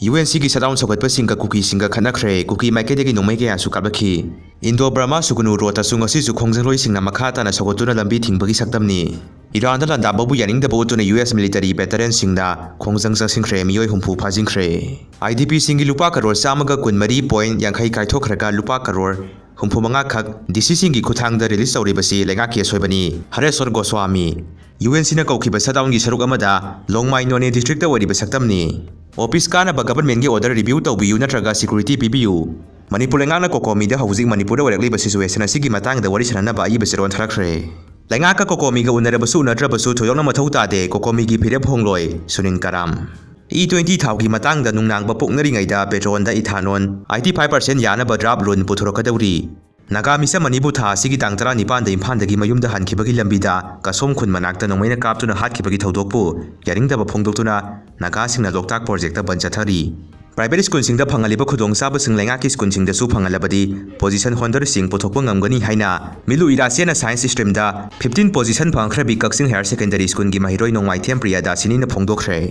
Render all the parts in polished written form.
UNC की Shutdown Sougatpa Singga Kuki Singga Khatnakhre Kuki Nongmei Kayasu Kaplakhi Indo-Burma Sugunu Rota Sungasisu Khongjangloy Singna Makhatana Sogotuna Lambi Tingbagi Saktamni Iran Landa Babu Yaningda Botuna US military veteran Singda Khongjangsa Singkhre Miyoi Humpu Phajingkhre IDP Singi Lupa Karor Samaga Kunmari Point Yankhai Kaithokhrega Lupa Karor Humpu Manga Khak DC Singi Kuthangda release Tauribasi Lengaki Soibani Haresor Goswami UNC na Kaukiba Shutdown gi Saruk Amada Nongmei None District Wariba Saktamni Office kana ba government gi order review tawbiyu natraga security pibiyu Manipur lengana kokomi da housing Manipur da warakli ba situation asigi matang da wari sanana ba ayi basiron tharakre lenga ka kokomi ga unara basu natra basu thoyongna mathau ta de kokomi gi phirep hongloi sunin karam E20 thau gi matang da nungnang ba poknari ngai da petrol da ethanol 85% yana ba drop loan puthorokadawri Naga misa Manipur tha sigi tang 19 da Imphal dagi mayum da hankibagi lambida kasom khun manakta Nongmei na kaptuna hatkibagi thodokpu yaringda ba phongdoktuna Naga singna loktak project da banchathari private school singda phangaliba khudong saba sing lenga ki school singda su phangalabadi position holder sing puthokpa ngamgani haina milu irasiana science stream da 15 position phangkhra bi kaksing higher secondary school gi mahiroi Nongmei Thempriya da sinina phongdokkhre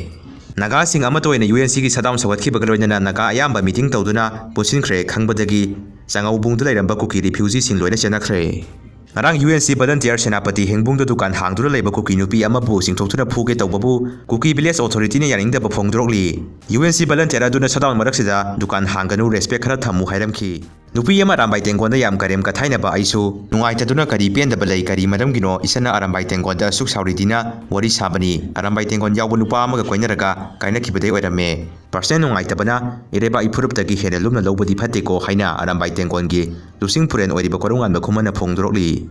Naga sing amatoina UNC gi Shutdown Sougatpa Singga Naga ayamba meeting tawduna pusinkhre khangbadagi Sangaubung da lairamba Kuki refugee sing loina chenakhre Ngarang UNC volunteer senapati hengbung da dukan hangdura leiba Kuki Nupi amabu singthokthuna phuge tawbabu Kuki village authority ni yaringda ba phongdrokli UNC volunteer aduna Shutdown maraksida dukan hanganu respect khara thamu hairamki Nupi ama Arambai Tenggonda yam karem kathaina ba aisu nungaitaduna kari pendaba lei kari maramgino isana Arambai Tenggonda suk sauridina wari sabani Arambai Tenggon yawba nupa amaga koinaraga kainakibadai oirame Person nungaitabana ireba ipuruptagi hena lumna lobadi phatteko haina Arambai Tenggongi lusing puren oiriba korungan ba khumana phongdrokli